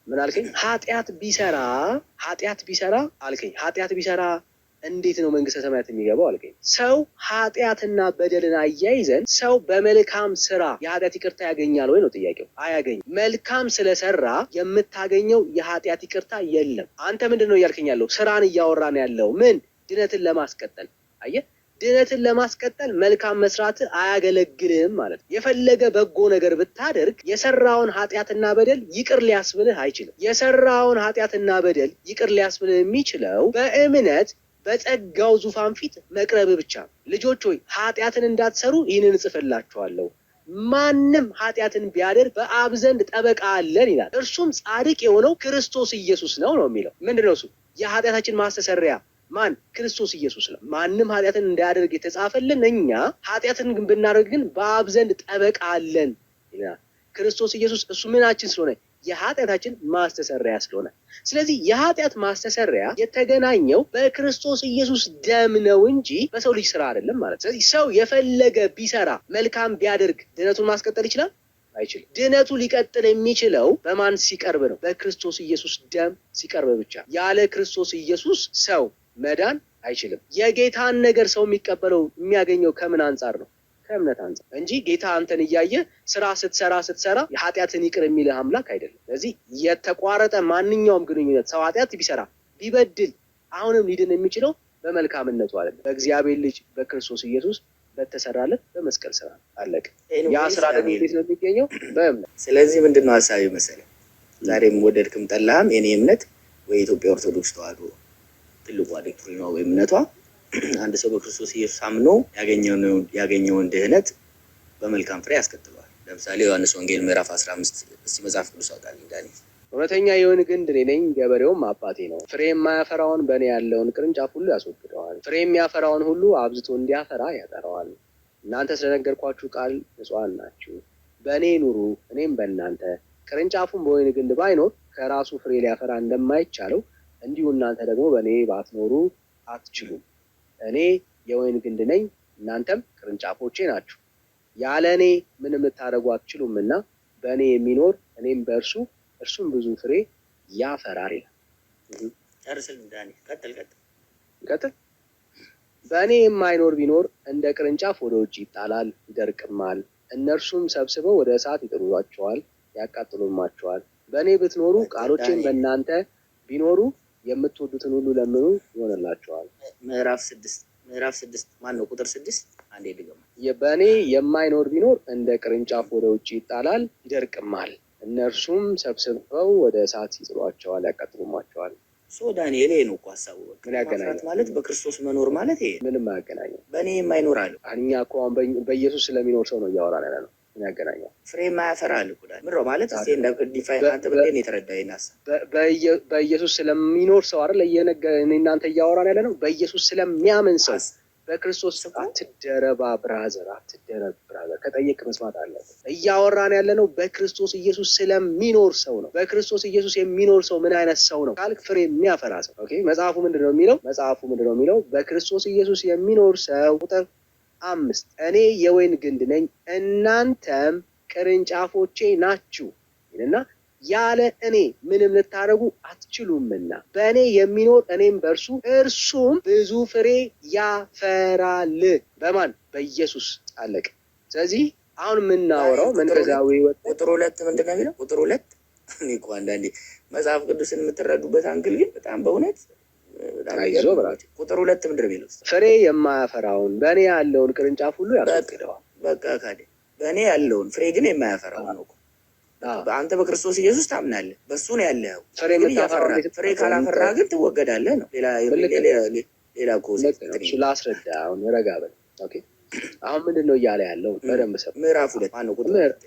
ምን አልከኝ? ኃጢአት ቢሰራ አልከኝ። ኃጢአት ቢሰራ እንዴት ነው መንግስተ ሰማያት የሚገባው አልከኝ። ሰው ኃጢአትና በደልን አያይዘን ሰው በመልካም ስራ የኃጢአት ይቅርታ ያገኛል ወይ ነው ጥያቄው። አያገኝም። መልካም ስለሰራ የምታገኘው የኃጢአት ይቅርታ የለም። አንተ ምንድን ነው እያልከኝ ያለው? ስራን እያወራን ያለው ምን? ድነትን ለማስቀጠል። አየህ፣ ድነትን ለማስቀጠል መልካም መስራት አያገለግልም ማለት ነው። የፈለገ በጎ ነገር ብታደርግ የሰራውን ኃጢአትና በደል ይቅር ሊያስብልህ አይችልም። የሰራውን ኃጢአትና በደል ይቅር ሊያስብልህ የሚችለው በእምነት በጸጋው ዙፋን ፊት መቅረብ ብቻ ነው። ልጆች ሆይ ኃጢአትን እንዳትሰሩ ይህንን እጽፍላችኋለሁ። ማንም ኃጢአትን ቢያደርግ በአብ ዘንድ ጠበቃ አለን ይላል፣ እርሱም ጻድቅ የሆነው ክርስቶስ ኢየሱስ ነው የሚለው። ምንድነው እሱ? የኃጢአታችን ማስተሰሪያ ማን? ክርስቶስ ኢየሱስ ነው። ማንም ኃጢአትን እንዳያደርግ የተጻፈልን እኛ ኃጢአትን ግን ብናደርግ ግን በአብ ዘንድ ጠበቃ አለን ይላል። ክርስቶስ ኢየሱስ እሱ ምናችን ስለሆነ? የኃጢአታችን ማስተሰሪያ ስለሆነ። ስለዚህ የኃጢአት ማስተሰሪያ የተገናኘው በክርስቶስ ኢየሱስ ደም ነው እንጂ በሰው ልጅ ስራ አይደለም ማለት። ስለዚህ ሰው የፈለገ ቢሰራ መልካም ቢያደርግ ድነቱን ማስቀጠል ይችላል? አይችልም። ድነቱ ሊቀጥል የሚችለው በማን ሲቀርብ ነው? በክርስቶስ ኢየሱስ ደም ሲቀርብ ብቻ። ያለ ክርስቶስ ኢየሱስ ሰው መዳን አይችልም። የጌታን ነገር ሰው የሚቀበለው የሚያገኘው ከምን አንጻር ነው? ከእምነት አንጻር እንጂ ጌታ አንተን እያየ ስራ ስትሰራ የኃጢአትን ይቅር የሚልህ አምላክ አይደለም። ስለዚህ የተቋረጠ ማንኛውም ግንኙነት ሰው ኃጢአት ቢሰራ ቢበድል አሁንም ሊድን የሚችለው በመልካምነቱ አይደለም፣ በእግዚአብሔር ልጅ በክርስቶስ ኢየሱስ በተሰራለት በመስቀል ስራ አለቀ። ያ ስራ ደግሞ እንዴት ነው የሚገኘው? በእምነት። ስለዚህ ምንድነው ሀሳቢ መሰለህ? ዛሬም ወደድክም ጠላህም የኔ እምነት ወይ ኢትዮጵያ ኦርቶዶክስ ተዋሕዶ ትልቋ ዶክትሪኗ ወይ እምነቷ አንድ ሰው በክርስቶስ ኢየሱስ አምኖ ያገኘውን ድህነት በመልካም ፍሬ ያስከትለዋል። ለምሳሌ ዮሐንስ ወንጌል ምዕራፍ 15 እስቲ መጽሐፍ ቅዱስ አውጣልኝ ዳኒ። እውነተኛ የወይን ግንድ እኔ ነኝ፣ ገበሬውም አባቴ ነው። ፍሬ የማያፈራውን በእኔ ያለውን ቅርንጫፍ ሁሉ ያስወግደዋል፣ ፍሬ የሚያፈራውን ሁሉ አብዝቶ እንዲያፈራ ያጠራዋል። እናንተ ስለነገርኳችሁ ቃል ንጹሐን ናችሁ። በእኔ ኑሩ፣ እኔም በእናንተ። ቅርንጫፉም በወይን ግንድ ባይኖር ከራሱ ፍሬ ሊያፈራ እንደማይቻለው እንዲሁ እናንተ ደግሞ በእኔ ባትኖሩ አትችሉም። እኔ የወይን ግንድ ነኝ፣ እናንተም ቅርንጫፎቼ ናችሁ። ያለ እኔ ምንም ልታደርጉ አትችሉምና በእኔ የሚኖር እኔም በእርሱ እርሱም ብዙ ፍሬ ያፈራል ይላል። ጨርስልኝ ዳኒ፣ ቀጥል። በእኔ የማይኖር ቢኖር እንደ ቅርንጫፍ ወደ ውጭ ይጣላል፣ ይደርቅማል። እነርሱም ሰብስበው ወደ እሳት ይጥሉአቸዋል፣ ያቃጥሉማቸዋል። በእኔ ብትኖሩ ቃሎቼም በእናንተ ቢኖሩ የምትወዱትን ሁሉ ለምኑ ይሆንላችኋል። ምዕራፍ 6 ማን ነው? ቁጥር 6 አንዴ ድገማ። በእኔ የማይኖር ቢኖር እንደ ቅርንጫፍ ወደ ውጭ ይጣላል፣ ይደርቅማል። እነርሱም ሰብስበው ወደ እሳት ይጥሏቸዋል፣ ያቃጥሉማቸዋል። ዳንኤል ይሄ ነው እኮ ሀሳቡ። ምን ያገናኛል ማለት? በክርስቶስ መኖር ማለት ይሄ ምንም አያገናኝም። በእኔ የማይኖር አለ። እኛ እኮ አሁን በኢየሱስ ስለሚኖር ሰው ነው እያወራን ያለ ነው። ምን ያገናኛል? ፍሬ ማያፈራ አለ እኮ ዳንኤል። ምንድነው ማለት? እስቲ እንደ ዲፋይን አንተ በእኔ የተረዳኸኝ ሀሳብ በኢየሱስ ስለሚኖር ሰው አይደል እናንተ እያወራን ያለ ነው። በኢየሱስ ስለሚያምን ሰው በክርስቶስ አትደረባ ብራዘር፣ ከጠየቅ መስማት አለበት። እያወራን ያለ ነው በክርስቶስ ኢየሱስ ስለሚኖር ሰው ነው። በክርስቶስ ኢየሱስ የሚኖር ሰው ምን አይነት ሰው ነው ካልክ ፍሬ የሚያፈራ ሰው። ኦኬ፣ መጽሐፉ ምንድነው የሚለው? በክርስቶስ ኢየሱስ የሚኖር ሰው ቁጥር 5 እኔ የወይን ግንድ ነኝ፣ እናንተም ቅርንጫፎቼ ናችሁ ይልና ያለ እኔ ምንም ልታደርጉ አትችሉምና በእኔ የሚኖር እኔም በእርሱ እርሱም ብዙ ፍሬ ያፈራል። በማን? በኢየሱስ አለቀ። ስለዚህ አሁን የምናወራው መንፈሳዊ ህይወት ቁጥር 2 ምንድን ነው የሚለው? ቁጥር 2 እኔ እኮ አንዳንዴ መጽሐፍ ቅዱስን የምትረዱበት አንግል ግን በጣም በእውነት አይዞ ብራችሁ። ቁጥር 2 ምንድን ነው የሚለው? ፍሬ የማያፈራውን በእኔ ያለውን ቅርንጫፍ ሁሉ ያስወግደዋል። በቃ ካደ በእኔ ያለውን ፍሬ ግን የማያፈራው ነው። አንተ በክርስቶስ ኢየሱስ ታምናለህ፣ በሱ ነው ያለኸው። ፍሬ ካላፈራ ግን ትወገዳለህ ነው። ሌላ ኮዝ ላስረዳ። አሁን ረጋ በል። ኦኬ፣ አሁን ምንድን ነው እያለ ያለው? በደንብ ሰው ምዕራፍ 2 ማነው?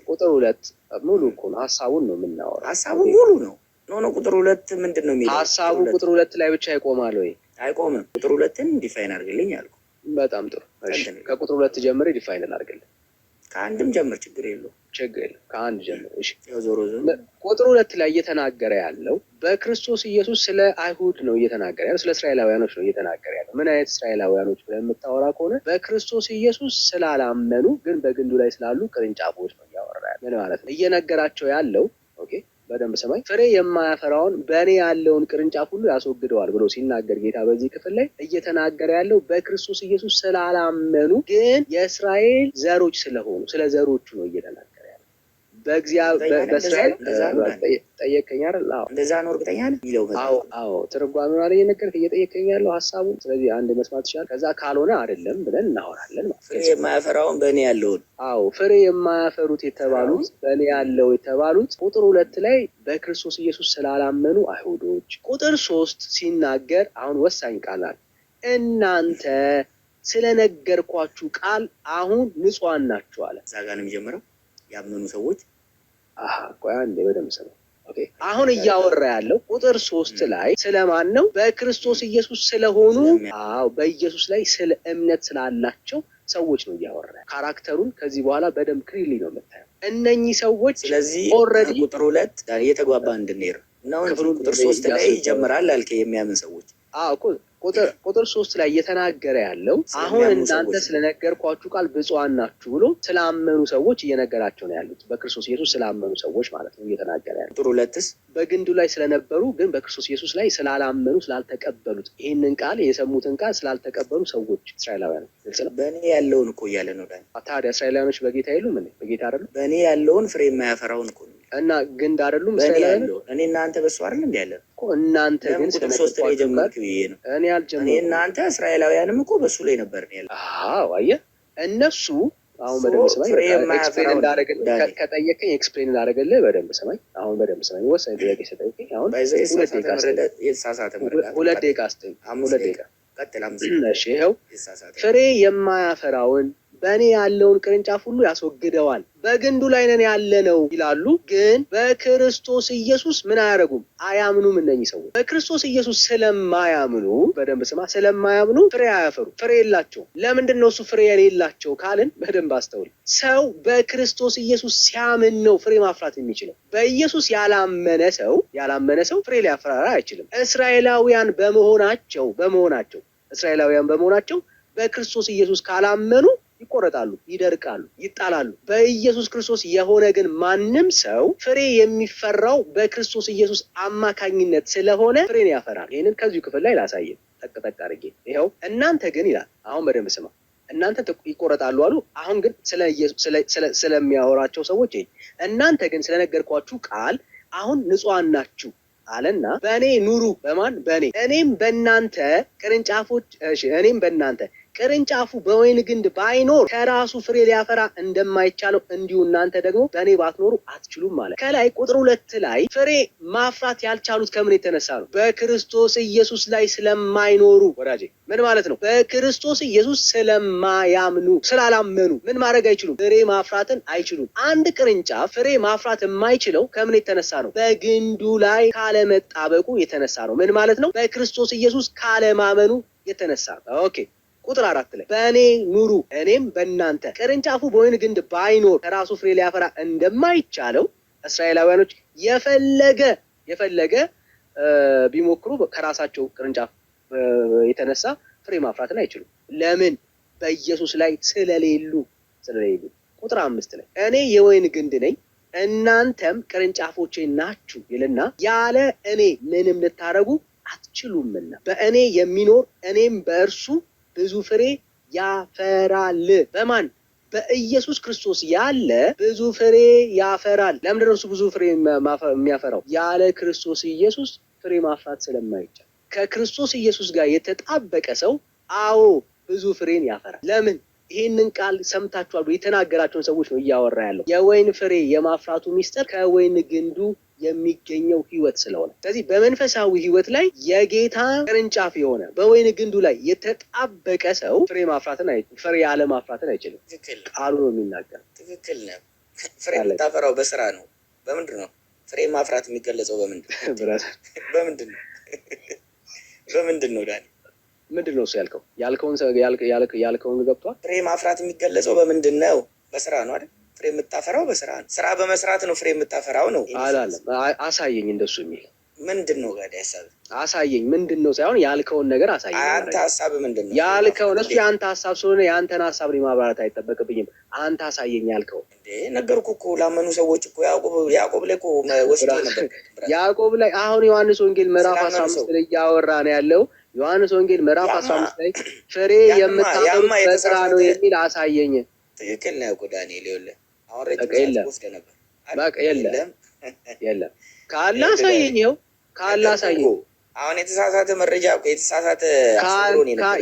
ቁጥር 2 ሙሉ እኮ ነው። ሀሳቡን ነው የምናወራው። ሀሳቡ ሙሉ ነው። ቁጥር 2 ምንድን ነው የሚለው? ሀሳቡ ቁጥር 2 ላይ ብቻ ይቆማል ወይ? አይቆምም። ቁጥር 2ን ዲፋይን አድርግልኝ አልኩ። በጣም ጥሩ። እሺ፣ ከቁጥር 2 ጀምሬ ዲፋይን አድርግልኝ። ከአንድም ጀምር፣ ችግር የለውም። ከአንድ ጀምር። እሺ፣ ዞሮ ቁጥር 2 ላይ እየተናገረ ያለው በክርስቶስ ኢየሱስ ስለ አይሁድ ነው እየተናገረ ያለው፣ ስለ እስራኤላውያኖች ነው እየተናገረ ያለው። ምን አይነት እስራኤላውያኖች ብለህ የምታወራ ከሆነ በክርስቶስ ኢየሱስ ስላላመኑ ግን በግንዱ ላይ ስላሉ ቅርንጫፎች ነው እያወራ ያለው። ምን ማለት ነው? እየነገራቸው ያለው ኦኬ፣ በደንብ ሰማይ። ፍሬ የማያፈራውን በእኔ ያለውን ቅርንጫፍ ሁሉ ያስወግደዋል ብሎ ሲናገር ጌታ በዚህ ክፍል ላይ እየተናገረ ያለው በክርስቶስ ኢየሱስ ስላላመኑ ግን የእስራኤል ዘሮች ስለሆኑ ስለ ዘሮቹ ነው እየተናገረ ያለው። በእስራኤል ጠየቀኝ አይደል? እንደዛ ነው። እርግጠኛ ነህ የሚለው? አዎ ትርጓሜውን አለ እየነገርክ እየጠየቀኝ ያለው ሀሳቡን። ስለዚህ አንድ መስማት ይችላል። ከዛ ካልሆነ አይደለም ብለን እናወራለን ማለት። ፍሬ የማያፈራውን በእኔ ያለውን ፍሬ የማያፈሩት የተባሉት በእኔ ያለው የተባሉት ቁጥር 2 ላይ በክርስቶስ ኢየሱስ ስላላመኑ አይሁዶች። ቁጥር 3 ሲናገር አሁን ወሳኝ ቃል አለ። እናንተ ስለነገርኳችሁ ቃል አሁን ንጹሐን ናችሁ አለ። እዛ ጋር ነው የሚጀምረው። ያመኑ ሰዎች ቆይ አንዴ በደምብ ሰማ። አሁን እያወራ ያለው ቁጥር 3 ላይ ስለማን ነው? በክርስቶስ ኢየሱስ ስለሆኑ በኢየሱስ ላይ ስለ እምነት ስላላቸው ሰዎች ነው እያወራ። ካራክተሩን ከዚህ በኋላ በደንብ ክሊርሊ ነው የምታየው። እነኚህ ሰዎች ስለዚህ ኦልሬዲ ቁጥር 2 እየተግባባ እንድንሄድ ነው። ቁጥር 3 ላይ ይጀምራል አልከ የሚያምን ሰዎች ቁጥር 3 ላይ እየተናገረ ያለው አሁን እናንተ ስለነገርኳችሁ ቃል ብፁዓን ናችሁ ብሎ ስላመኑ ሰዎች እየነገራቸው ነው ያሉት። በክርስቶስ ኢየሱስ ስላመኑ ሰዎች ማለት ነው እየተናገረ ያለው። ቁጥር 2ስ በግንዱ ላይ ስለነበሩ ግን በክርስቶስ ኢየሱስ ላይ ስላላመኑ ስላልተቀበሉት፣ ይህንን ቃል የሰሙትን ቃል ስላልተቀበሉ ሰዎች እስራኤላውያን በእኔ ያለውን እኮ እያለ ነው ዳኒ። ታዲያ እስራኤላውያኖች በጌታ የሉም? በጌታ አይደሉም? በእኔ ያለውን ፍሬ የማያፈራውን እኮ እና ግንድ አይደሉም እስራኤላውያን? እኔ እናንተ በሱ አይደል እንዴ ያለ እኮ እናንተ ግን ቁጥር 3 ላይ ጀመርክ ብዬ ነው። እኔ እናንተ እስራኤላውያንም እኮ በሱ ላይ ነበር ነው ያለው። አየህ እነሱ አሁን በደንብ ሰማኝ። ኤክስፕሌን እንዳደረግልህ ከጠየቀኝ ኤክስፕሌን እንዳደረግልህ በደንብ ሰማኝ። አሁን በደንብ ሰማኝ። ወሳኝ ጥያቄ ሰጠኝ። አሁን የተሳሳተ መረዳት 2 ደቂቃ አስጠኝ። 2 ደቂቃ ቀጥል። እሺ ይኸው ፍሬ የማያፈራውን በእኔ ያለውን ቅርንጫፍ ሁሉ ያስወግደዋል። በግንዱ ላይ ነን ያለነው ይላሉ፣ ግን በክርስቶስ ኢየሱስ ምን አያደርጉም? አያምኑም። እነኚህ ሰዎች በክርስቶስ ኢየሱስ ስለማያምኑ፣ በደንብ ስማ፣ ስለማያምኑ ፍሬ አያፈሩ፣ ፍሬ የላቸውም። ለምንድን ነው እሱ ፍሬ የሌላቸው ካልን በደንብ አስተውል። ሰው በክርስቶስ ኢየሱስ ሲያምን ነው ፍሬ ማፍራት የሚችለው። በኢየሱስ ያላመነ ሰው ፍሬ ሊያፈራ አይችልም። እስራኤላውያን በመሆናቸው በክርስቶስ ኢየሱስ ካላመኑ ይቆረጣሉ፣ ይደርቃሉ፣ ይጣላሉ። በኢየሱስ ክርስቶስ የሆነ ግን ማንም ሰው ፍሬ የሚፈራው በክርስቶስ ኢየሱስ አማካኝነት ስለሆነ ፍሬን ያፈራል። ይህንን ከዚሁ ክፍል ላይ ላሳየን ጠቅጠቅ አድርጌ። ይኸው እናንተ ግን ይላል። አሁን በደንብ ስማ። እናንተ ይቆረጣሉ አሉ። አሁን ግን ስለሚያወራቸው ሰዎች እናንተ ግን ስለነገርኳችሁ ቃል አሁን ንጹሐን ናችሁ አለና በእኔ ኑሩ። በማን? በእኔ። እኔም በእናንተ ቅርንጫፉ በወይን ግንድ ባይኖር ከራሱ ፍሬ ሊያፈራ እንደማይቻለው እንዲሁ እናንተ ደግሞ በእኔ ባትኖሩ አትችሉም ማለት። ከላይ ቁጥር 2 ላይ ፍሬ ማፍራት ያልቻሉት ከምን የተነሳ ነው? በክርስቶስ ኢየሱስ ላይ ስለማይኖሩ። ወዳጄ ምን ማለት ነው? በክርስቶስ ኢየሱስ ስላላመኑ ምን ማድረግ አይችሉም? ፍሬ ማፍራትን አይችሉም። አንድ ቅርንጫፍ ፍሬ ማፍራት የማይችለው ከምን የተነሳ ነው? በግንዱ ላይ ካለመጣበቁ የተነሳ ነው። ምን ማለት ነው? በክርስቶስ ኢየሱስ ካለማመኑ የተነሳ ነው። ኦኬ ቁጥር 4 ላይ በእኔ ኑሩ እኔም በእናንተ። ቅርንጫፉ በወይን ግንድ ባይኖር ከራሱ ፍሬ ሊያፈራ እንደማይቻለው እስራኤላውያኖች የፈለገ ቢሞክሩ ከራሳቸው ቅርንጫፍ የተነሳ ፍሬ ማፍራትን አይችሉም። ለምን? በኢየሱስ ላይ ስለሌሉ። ቁጥር 5 ላይ እኔ የወይን ግንድ ነኝ እናንተም ቅርንጫፎቼ ናችሁ ይልና ያለ እኔ ምንም ልታረጉ አትችሉምና በእኔ የሚኖር እኔም በእርሱ ብዙ ፍሬ ያፈራል። በማን? በኢየሱስ ክርስቶስ ያለ ብዙ ፍሬ ያፈራል። ለምንድን ነው እሱ ብዙ ፍሬ የሚያፈራው? ያለ ክርስቶስ ኢየሱስ ፍሬ ማፍራት ስለማይቻል። ከክርስቶስ ኢየሱስ ጋር የተጣበቀ ሰው ብዙ ፍሬን ያፈራል። ለምን? ይህንን ቃል ሰምታችኋል የተናገራቸውን ሰዎች ነው እያወራ ያለው። የወይን ፍሬ የማፍራቱ ሚስጥር ከወይን ግንዱ የሚገኘው ህይወት ስለሆነ፣ ስለዚህ በመንፈሳዊ ህይወት ላይ የጌታ ቅርንጫፍ የሆነ በወይን ግንዱ ላይ የተጣበቀ ሰው ፍሬ ያለ ማፍራትን አይችልም። ቃሉ ነው የሚናገር። ትክክል ነው። ፍሬ የምታፈራው በስራ ነው። በምንድን ነው ፍሬ ማፍራት የሚገለጸው? በምንድን ነው ዳኒ? ምንድን ነው እሱ ያልከውን ገብቷል? ፍሬ ማፍራት የሚገለጸው በምንድን ነው? በስራ ነው አይደል? ፍሬ የምታፈራው በስራ ነው። ስራ በመስራት ነው ፍሬ የምታፈራው ነው። አላለም። አሳየኝ እንደሱ የሚል ምንድን ነው ጋር ሀሳብ አሳየኝ። ምንድን ነው ሳይሆን ያልከውን ነገር አሳየኝ። አንተ ሀሳብ ምንድን ነው ያልከውን? እሱ የአንተ ሀሳብ ስለሆነ የአንተን ሀሳብ ማብራራት አይጠበቅብኝም። አንተ አሳየኝ ያልከው። ነገርኩ እኮ ላመኑ ሰዎች እኮ ያዕቆብ ላይ እኮ ወስዶ ነበር። ያዕቆብ ላይ አሁን ዮሐንስ ወንጌል ምዕራፍ 15 ላይ እያወራ ነው ያለው። ዮሐንስ ወንጌል ምዕራፍ 15 ላይ ፍሬ የምታፈሩት በስራ ነው የሚል አሳየኝ። ትክክል ነው እኮ ዳንኤል። ይኸውልህ አሁን ረጅም ወስደ ነበር። በቃ የለም ካለ አሳየኝ። ይኸው ካለ አሳየኝ። አሁን የተሳሳተ መረጃ እኮ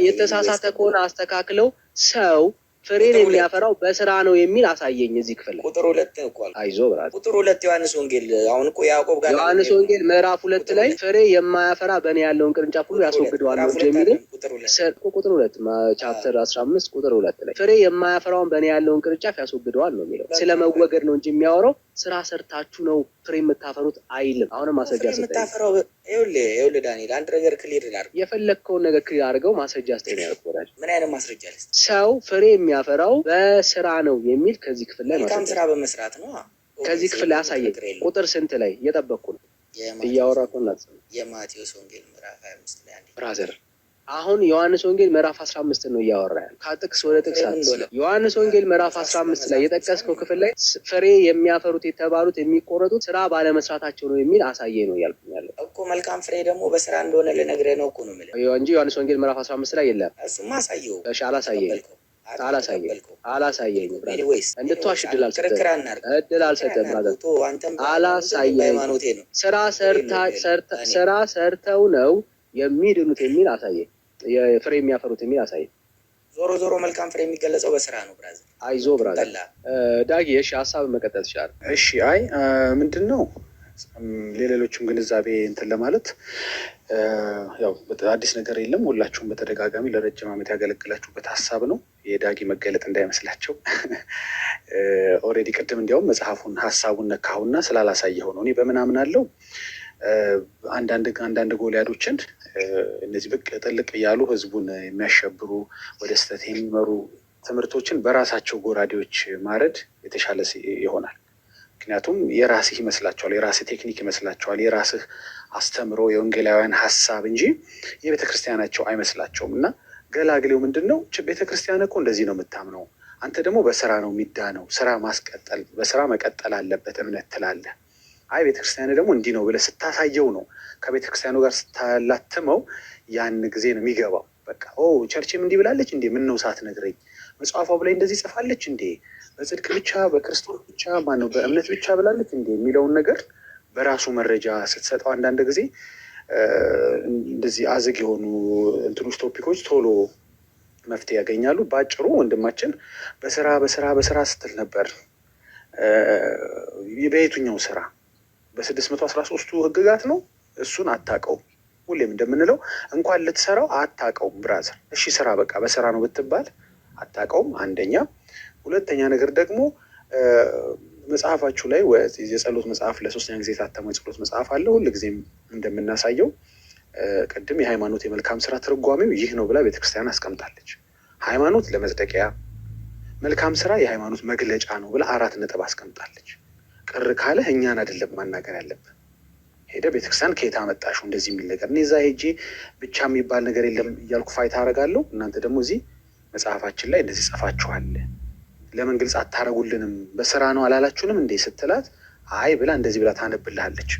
የተሳሳተ ከሆነ አስተካክለው። ሰው ፍሬን የሚያፈራው በስራ ነው የሚል አሳየኝ። እዚህ ክፍል ላይ ቁጥር 2 እኮ አይዞህ ብራት ቁጥር 2 ዮሐንስ ወንጌል አሁን እኮ ያዕቆብ ጋር ዮሐንስ ወንጌል ምዕራፍ 2 ላይ ፍሬ የማያፈራ በእኔ ያለውን ቅርንጫፍ ሁሉ ያስወግደዋል ነው የሚለው። ቁጥር 2 ቻፕተር 15 ቁጥር 2 ላይ ፍሬ የማያፈራውን በእኔ ያለውን ቅርንጫፍ ያስወግደዋል ነው የሚለው። ስለመወገድ ነው እንጂ የሚያወራው ስራ ሰርታችሁ ነው ፍሬ የምታፈሩት አይልም። አሁንም ማስረጃ የምታፈራው ይኸውልህ ዳንኤል አንድ ነገር ክሊር ላድርግ። የፈለግከውን ነገር ክሊር አድርገው ማስረጃ አስተያየት ያደርጋል። ምን አይነት ማስረጃ ልስጥ? ሰው ፍሬ የሚያፈራው በስራ ነው የሚል ከዚህ ክፍል ላይ መልካም ስራ በመስራት ነው። ከዚህ ክፍል ላይ አሳየኝ። ቁጥር ስንት ላይ እየጠበቅኩ ነው እያወራኩ ነው። የማቴዎስ ወንጌል ምዕራፍ 25 ላይ ብራዘር አሁን ዮሐንስ ወንጌል ምዕራፍ 15 ነው እያወራ ያለው። ከጥቅስ ወደ ጥቅስ ዮሐንስ ወንጌል ምዕራፍ 15 ላይ የጠቀስከው ክፍል ላይ ፍሬ የሚያፈሩት የተባሉት የሚቆረጡት ስራ ባለመስራታቸው ነው የሚል አሳየኝ ነው እያልኩኝ ያለው እኮ። መልካም ፍሬ ደግሞ በስራ እንደሆነ ልነግርህ ነው እኮ ነው የምልህ እንጂ ዮሐንስ ወንጌል ምዕራፍ 15 ላይ የለም። እሱማ አሳየው። እሺ አላሳየኝ እንድትዋሽ እድል አልሰጠም። አላሳየኝ። ስራ ሰርተው ነው የሚድኑት የሚል አሳየኝ። የፍሬ የሚያፈሩት የሚል አሳየኝ። ዞሮ መልካም ፍሬ የሚገለጸው በስራ ነው። ብራዘር አይዞ ብራዘር ዳጊ። እሺ ሀሳብ መቀጠል ትችላለህ። እሺ ምንድን ነው ለሌሎችም ግንዛቤ እንትን ለማለት ያው አዲስ ነገር የለም። ሁላችሁም በተደጋጋሚ ለረጅም ዓመት ያገለግላችሁበት ሀሳብ ነው። የዳጊ መገለጥ እንዳይመስላቸው። ኦልሬዲ ቅድም እንዲያውም መጽሐፉን ሀሳቡን ነካሁና ስላላሳየኸው ነው። እኔ በምን አምናለሁ አንዳንድ ጎልያዶችን እነዚህ ብቅ ጥልቅ እያሉ ህዝቡን የሚያሸብሩ ወደ ስህተት የሚመሩ ትምህርቶችን በራሳቸው ጎራዴዎች ማረድ የተሻለ ይሆናል። ምክንያቱም የራስህ ይመስላቸዋል፣ የራስህ ቴክኒክ ይመስላቸዋል፣ የራስህ አስተምሮ የወንጌላውያን ሀሳብ እንጂ የቤተክርስቲያናቸው አይመስላቸውም። እና ገላግሌው ምንድን ነው? ቤተክርስቲያን እኮ እንደዚህ ነው የምታምነው፣ አንተ ደግሞ በስራ ነው የሚዳነው፣ ስራ ማስቀጠል በስራ መቀጠል አለበት እምነት ትላለህ። አይ ቤተክርስቲያን ደግሞ እንዲህ ነው ብለህ ስታሳየው ነው ከቤተክርስቲያኑ ጋር ስታላትመው ያን ጊዜ ነው የሚገባው። በቃ ቸርችም እንዲህ ብላለች እንዴ? ምን ነው ሳትነግረኝ? መጽሐፏ ላይ እንደዚህ ጽፋለች እንዴ? በጽድቅ ብቻ በክርስቶስ ብቻ ማነው በእምነት ብቻ ብላለች እንዴ የሚለውን ነገር በራሱ መረጃ ስትሰጠው አንዳንድ ጊዜ እንደዚህ አዝግ የሆኑ እንትኖች ቶፒኮች ቶሎ መፍትሄ ያገኛሉ። በአጭሩ ወንድማችን በስራ ስትል ነበር። በየቱኛው ስራ? በ613ቱ ህግጋት ነው። እሱን አታውቀውም። ሁሌም እንደምንለው እንኳን ልትሰራው አታውቀውም ብራዘር። እሺ ስራ በቃ በስራ ነው ብትባል አታውቀውም። አንደኛ። ሁለተኛ ነገር ደግሞ መጽሐፋችሁ ላይ የጸሎት መጽሐፍ ለሶስተኛ ጊዜ የታተመው የጸሎት መጽሐፍ አለ። ሁልጊዜም እንደምናሳየው ቅድም የሃይማኖት የመልካም ስራ ትርጓሜው ይህ ነው ብላ ቤተክርስቲያን አስቀምጣለች። ሃይማኖት ለመጽደቂያ፣ መልካም ስራ የሃይማኖት መግለጫ ነው ብላ 4 ነጥብ አስቀምጣለች። ቅር ካለህ እኛን አይደለም ማናገር ያለብን። ሄደ ቤተክርስቲያን ከየት አመጣሽው እንደዚህ የሚል ነገር እኔ እዛ ሄጄ ብቻ የሚባል ነገር የለም እያልኩ ፋይት አደርጋለሁ። እናንተ ደግሞ እዚህ መጽሐፋችን ላይ እንደዚህ ጽፋችኋል፣ ለምን ግልጽ አታረጉልንም? በስራ ነው አላላችሁንም እንዴ ስትላት አይ ብላ እንደዚህ ብላ ታነብልሃለች።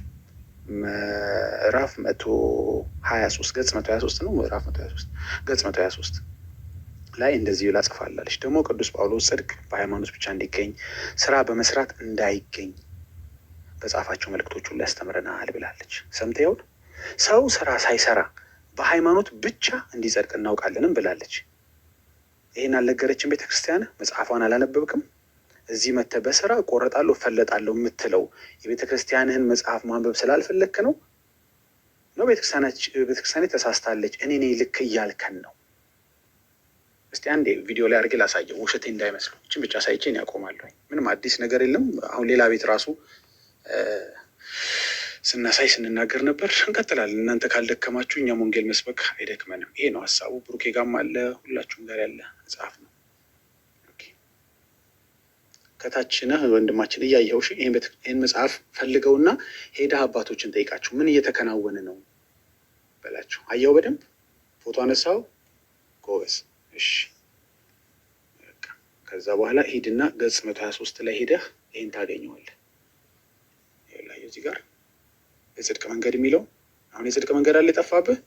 ምዕራፍ 123 ገጽ 123 ነው። ምዕራፍ 123 ገጽ 123 ላይ እንደዚህ ብላ ጽፋላለች። ደግሞ ቅዱስ ጳውሎስ ጽድቅ በሃይማኖት ብቻ እንዲገኝ ስራ በመስራት እንዳይገኝ በጻፋቸው መልእክቶቹ ላይ ያስተምረናል ብላለች። ሰምተህ ይሆን? ሰው ስራ ሳይሰራ በሃይማኖት ብቻ እንዲጸድቅ እናውቃለንም ብላለች። ይህን አልነገረችን ቤተክርስቲያን? መጽሐፏን አላነበብክም? እዚህ መተህ በስራ እቆረጣለሁ እፈለጣለሁ የምትለው የቤተክርስቲያንህን መጽሐፍ ማንበብ ስላልፈለግክ ነው? ቤተክርስቲያን ተሳስታለች እኔ ነኝ ልክ እያልከን ነው? እስቲ አንዴ ቪዲዮ ላይ አድርጌ ላሳየው፣ ውሸቴ እንዳይመስሉ። እችን ብቻ ሳይቼን ያቆማለሁ። ምንም አዲስ ነገር የለም። አሁን ሌላ ቤት ራሱ ስናሳይ ስንናገር ነበር። እንቀጥላለን። እናንተ ካልደከማችሁ እኛም ወንጌል መስበክ አይደክመንም። ይሄ ነው ሀሳቡ። ብሩኬ ጋም አለ፣ ሁላችሁም ጋር ያለ መጽሐፍ ነው። ከታች ነህ ወንድማችን እያየኸው፣ እሺ ይህን መጽሐፍ ፈልገውና ሄደህ አባቶችን ጠይቃቸው ምን እየተከናወነ ነው በላቸው። አየኸው በደንብ ፎቶ አነሳው ጎበዝ። እሺ ከዛ በኋላ ሂድና ገጽ 123 ላይ ሄደህ ይህን ታገኘዋለህ። ይኸውልህ እዚህ ጋር የጽድቅ መንገድ የሚለው አሁን የጽድቅ መንገድ አለ የጠፋብህ።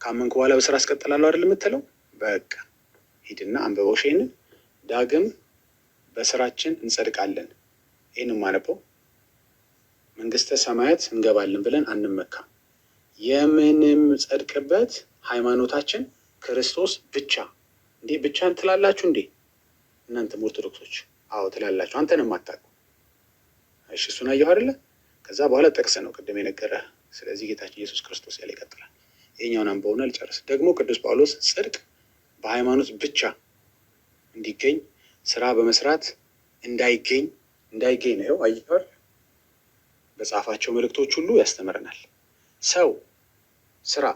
ካመንክ በኋላ በስራ አስቀጥላለሁ አይደል የምትለው? በቃ ሂድና አንብበው። ይሄንን ዳግም በስራችን እንጸድቃለን። ይህንም ማነበው መንግስተ ሰማያት እንገባለን ብለን አንመካም። የምንም ጸድቅበት ሃይማኖታችን ክርስቶስ ብቻ። እንዴ ብቻን ትላላችሁ እንዴ እናንተም ኦርቶዶክሶች? አዎ ትላላችሁ፣ አንተንም አታውቁ። እሺ እሱን አየሁ አይደለ? ከዛ በኋላ ጠቅሰ ነው ቅድም የነገረህ። ስለዚህ ጌታችን ኢየሱስ ክርስቶስ ያለ ይቀጥላል። ይሄኛውን አንበውና ልጨርስ። ደግሞ ቅዱስ ጳውሎስ ጽድቅ በሃይማኖት ብቻ እንዲገኝ ስራ በመስራት እንዳይገኝ ነው። ይኸው አየኸው በጻፋቸው መልእክቶች ሁሉ ያስተምረናል። ሰው ስራ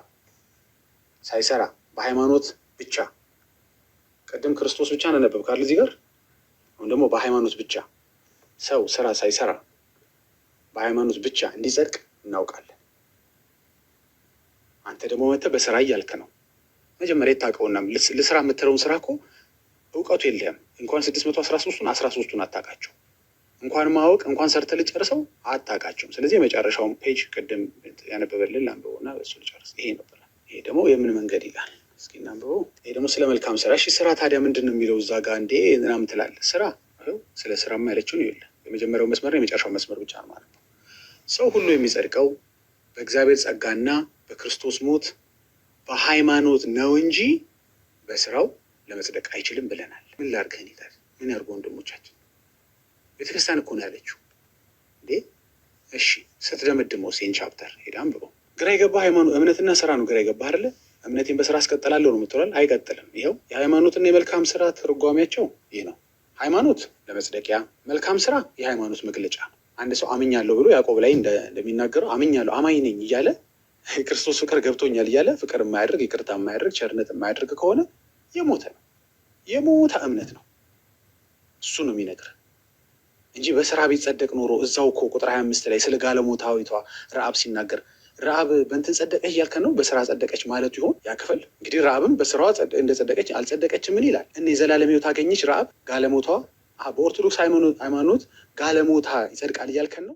ሳይሰራ በሃይማኖት ብቻ፣ ቅድም ክርስቶስ ብቻ ነነበብ ካለ እዚህ ጋር፣ አሁን ደግሞ በሃይማኖት ብቻ ሰው ስራ ሳይሰራ በሃይማኖት ብቻ እንዲጸድቅ እናውቃለን። አንተ ደግሞ መተህ በስራ እያልክ ነው። መጀመሪያ የታውቀውና ለስራ የምትለውን ስራ እኮ እውቀቱ የለህም። እንኳን 613ቱን 13ቱን አታውቃቸው። እንኳን ማወቅ እንኳን ሰርተህ ልጨርሰው አታውቃቸውም። ስለዚህ የመጨረሻውን ፔጅ ቅድም ያነበበልን ላንብበውና በሱ ልጨርስ። ይሄ ነበር። ይሄ ደግሞ የምን መንገድ ይላል? እስኪ እናንብበው። ይሄ ደግሞ ስለ መልካም ስራ። እሺ ስራ ታዲያ ምንድን ነው የሚለው እዛ ጋር እንዴ ምናምን ትላለህ። ስራ ስለ ስራማ ያለችውን ይኸውልህ፣ የመጀመሪያው መስመር የመጨረሻው መስመር ብቻ ነው ማለት ነው። ሰው ሁሉ የሚጸድቀው በእግዚአብሔር ጸጋና በክርስቶስ ሞት በሃይማኖት ነው እንጂ በስራው ለመጽደቅ አይችልም ብለናል። ምን ላድርገን ይላል? ምን ያድርጉ ወንድሞቻችን? ቤተክርስቲያን እኮ ነው ያለችው እንዴ። እሺ ስትደመድመው ሴን ቻፕተር ሄዳ አንብበው። ግራ የገባ ሃይማኖት እምነትና ስራ ነው። ግራ የገባ አይደለ? እምነቴን በስራ አስቀጥላለሁ ነው የምትለው። አይቀጥልም። ይኸው የሃይማኖትና የመልካም ስራ ትርጓሜያቸው ይህ ነው። ሃይማኖት ለመጽደቂያ፣ መልካም ስራ የሃይማኖት መግለጫ ነው። አንድ ሰው አምኛለሁ ብሎ ያዕቆብ ላይ እንደሚናገረው አምኛለሁ አማኝ ነኝ እያለ የክርስቶስ ፍቅር ገብቶኛል እያለ ፍቅር የማያደርግ ይቅርታ የማያደርግ ቸርነት የማያደርግ ከሆነ የሞተ ነው። የሞተ እምነት ነው። እሱ ነው የሚነግር እንጂ በስራ ቢጸደቅ ኖሮ እዛው እኮ ቁጥር 25 ላይ ስለ ጋለሞታዊቷ ረአብ ሲናገር ረአብ በእንትን ጸደቀች እያልከን ነው? በስራ ጸደቀች ማለቱ ይሆን ያ ክፍል? እንግዲህ ረአብም በስራዋ እንደጸደቀች አልጸደቀች ምን ይላል? እነ የዘላለም ሕይወት አገኘች ረአብ ጋለሞታዋ። በኦርቶዶክስ ሃይማኖት ጋለሞታ ይጸድቃል እያልከን ነው?